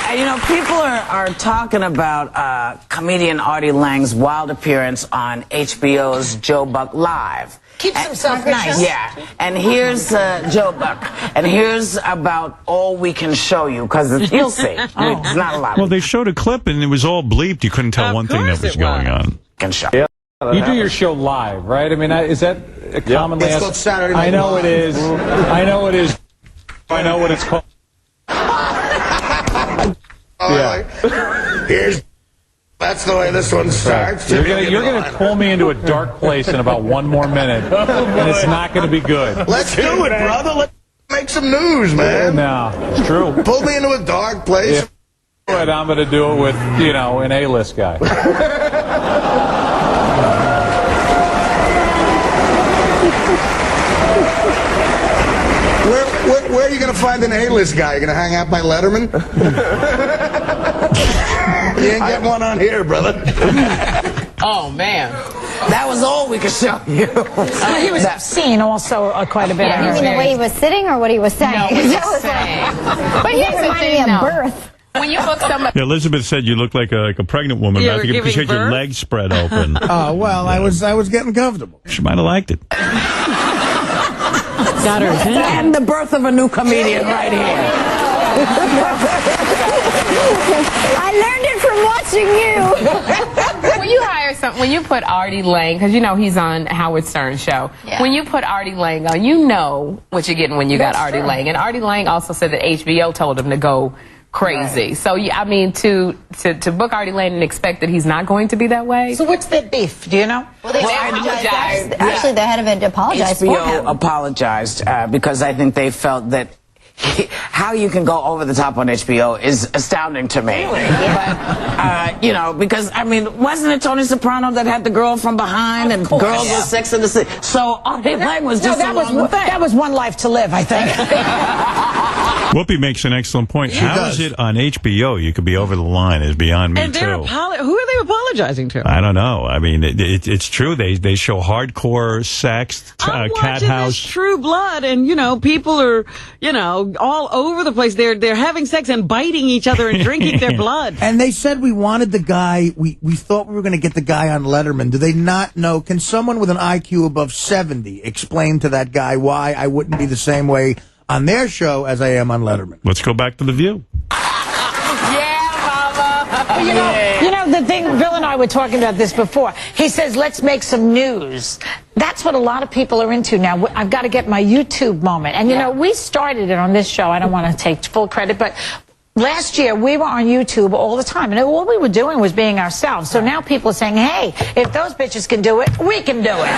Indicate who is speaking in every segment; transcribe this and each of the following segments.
Speaker 1: And, you know, people are talking about comedian Artie Lange's wild appearance on HBO's Joe Buck Live.
Speaker 2: Keeps himself nice.
Speaker 1: Yeah. And here's Joe Buck. And here's about all we can show you, because you'll see. It's not a lot.
Speaker 3: Well, they showed a clip, and it was all bleeped. You couldn't tell one thing that was going on.
Speaker 1: Can show.
Speaker 4: Yeah. You do your show live, right? I mean, is that a commonly
Speaker 2: It's called Saturday Night
Speaker 4: I know
Speaker 2: Live.
Speaker 4: it is. I know it is. I know what it's called.
Speaker 2: That's the way this one starts.
Speaker 4: You're gonna pull me into a dark place in about 1 more minute, and it's not gonna be good.
Speaker 2: Let's do it, brother. Let's make some news, man.
Speaker 4: No, it's true.
Speaker 2: Pull me into a dark place.
Speaker 4: But I'm gonna do it with, you know, an A-list guy.
Speaker 2: Where are you going to find an A-list guy? You going to hang out by Letterman? You ain't getting one on here, brother.
Speaker 1: Oh, man. That was all we could show you.
Speaker 5: He was seen also quite a bit.
Speaker 6: You mean the way he was sitting or what he was saying?
Speaker 7: No, what he was saying.
Speaker 6: But he reminded me of birth.
Speaker 7: When you book somebody,
Speaker 3: Yeah, Elizabeth said you look like a pregnant woman about to get, because you had your legs spread open.
Speaker 2: Oh, well, I was getting comfortable.
Speaker 3: She might have liked it.
Speaker 5: Got her attention.
Speaker 1: And the birth of a new comedian right here.
Speaker 6: I learned it from watching you.
Speaker 7: when you hire when you put Artie Lange, because you know he's on Howard Stern's show. Yeah. When you put Artie Lange on, you know what you're getting when you got Artie Lange. And Artie Lange also said that HBO told him to go crazy. Right. So, I mean, to book Artie Lange and expect that he's not going to be that way.
Speaker 5: So what's their beef? Do you know?
Speaker 6: Well, they apologized. Actually, the head of it apologized for him.
Speaker 1: HBO apologized because I think they felt that how you can go over the top on HBO is astounding to me.
Speaker 6: Really? Yeah.
Speaker 1: But, you know, because, I mean, wasn't it Tony Soprano that had the girl from behind and girls with Sex in the City? So Artie Lange was just
Speaker 5: that was One Life to Live, I think.
Speaker 3: Whoopi makes an excellent point. How is it on HBO you could be over the line? Is beyond me,
Speaker 5: and
Speaker 3: too.
Speaker 5: who are they apologizing to?
Speaker 3: I don't know. I mean, it's true. They show hardcore sex,
Speaker 5: I'm
Speaker 3: cat
Speaker 5: watching
Speaker 3: house.
Speaker 5: This True Blood, and, you know, people are, you know, all over the place. They're having sex and biting each other and drinking their blood.
Speaker 8: And they said we wanted the guy, we thought we were going to get the guy on Letterman. Do they not know? Can someone with an IQ above 70 explain to that guy why I wouldn't be the same way on their show as I am on Letterman?
Speaker 3: Let's go back to The View.
Speaker 5: You know, the thing, Bill and I were talking about this before. He says, let's make some news. That's what a lot of people are into now. I've got to get my YouTube moment. And, you know, we started it on this show. I don't want to take full credit, but last year we were on YouTube all the time. And all we were doing was being ourselves. So now people are saying, hey, if those bitches can do it, we can do it.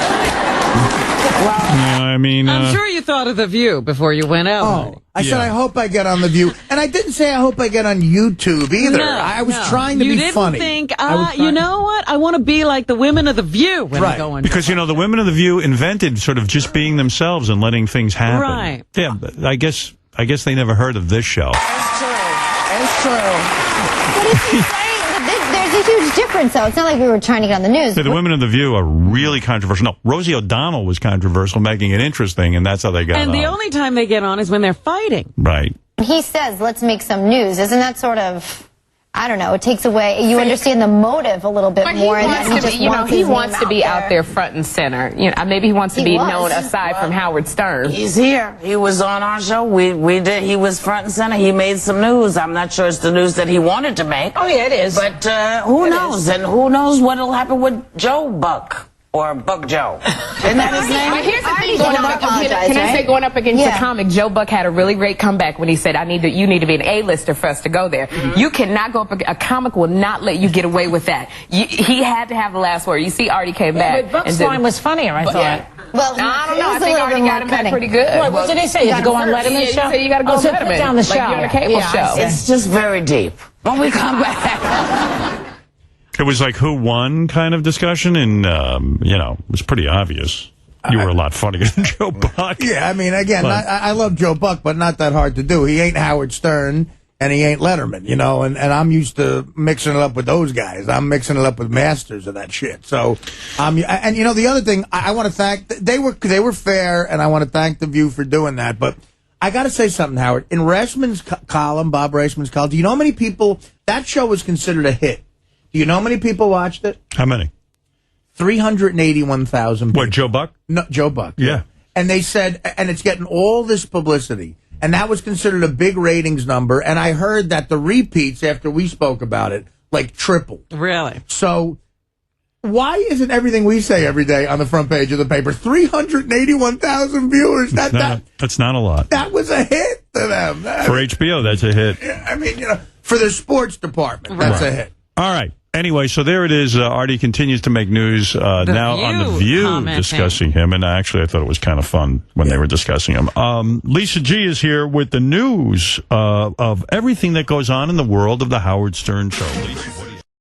Speaker 3: Well, I mean,
Speaker 5: I'm sure you thought of The View before you went out.
Speaker 8: Oh, I said I hope I get on The View. And I didn't say I hope I get on YouTube either.
Speaker 5: No,
Speaker 8: I was trying to be funny.
Speaker 5: You didn't think, you know what? I want to be like the women of The View when I go on.
Speaker 3: Because, you know, the women of The View invented sort of just being themselves and letting things happen.
Speaker 5: Right.
Speaker 3: Yeah, but I guess they never heard of this show.
Speaker 1: It's true. It's true.
Speaker 6: But if you say there's a huge difference, though. It's not like we were trying to get on the news.
Speaker 3: The women of The View are really controversial. No, Rosie O'Donnell was controversial, making it interesting, and that's how they got on.
Speaker 5: And the only time they get on is when they're fighting.
Speaker 3: Right.
Speaker 6: He says, let's make some news. Isn't that sort of, I don't know, it takes away, you understand the motive a little bit more.
Speaker 7: He wants to be out there front and center. You know, maybe he wants to be known aside from Howard Stern.
Speaker 1: He's here. He was on our show. He was front and center. He made some news. I'm not sure it's the news that he wanted to make.
Speaker 5: Oh, yeah, it is.
Speaker 1: But who knows? And who knows what'll happen with Joe Buck. Or Buck Joe. Isn't that his name?
Speaker 7: But here's the thing, can I say, going up against the comic, Joe Buck had a really great comeback when he said, you need to be an A-lister for us to go there. You cannot go up, a comic will not let you get away with that. He had to have the last word. You see, Artie came back.
Speaker 5: But Buck's line was funnier, I thought.
Speaker 7: Yeah.
Speaker 6: Well,
Speaker 7: I don't know. I think Artie got him back pretty good.
Speaker 5: What did he say? You have to go on Letterman's show?
Speaker 7: He said you got to go on Letterman.
Speaker 5: Put down the show.
Speaker 7: Like you're on a cable show.
Speaker 1: It's just very deep. When we come back.
Speaker 3: It was like who won kind of discussion, and, you know, it was pretty obvious. You were a lot funnier than Joe Buck.
Speaker 8: Yeah, I mean, again, I love Joe Buck, but not that hard to do. He ain't Howard Stern, and he ain't Letterman, you know, and I'm used to mixing it up with those guys. I'm mixing it up with masters of that shit. So, and, you know, the other thing, I want to thank, they were fair, and I want to thank The View for doing that, but I got to say something, Howard. In Rassman's column, Bob Rassman's column, do you know how many people, that show was considered a hit? Do you know how many people watched it?
Speaker 3: How many?
Speaker 8: 381,000 people.
Speaker 3: What, Joe Buck?
Speaker 8: No, Joe Buck.
Speaker 3: Yeah.
Speaker 8: And they said, and it's getting all this publicity. And that was considered a big ratings number. And I heard that the repeats after we spoke about it, like tripled.
Speaker 9: Really?
Speaker 8: So why isn't everything we say every day on the front page of the paper? 381,000 viewers.
Speaker 3: That's not a lot.
Speaker 8: That was a hit to them.
Speaker 3: For HBO, that's a hit.
Speaker 8: I mean, for the sports department, that's a hit.
Speaker 3: All right. Anyway, so there it is. Artie continues to make news now on The View discussing him. And actually, I thought it was kind of fun when they were discussing him. Lisa G is here with the news of everything that goes on in the world of the Howard Stern Show. Lisa.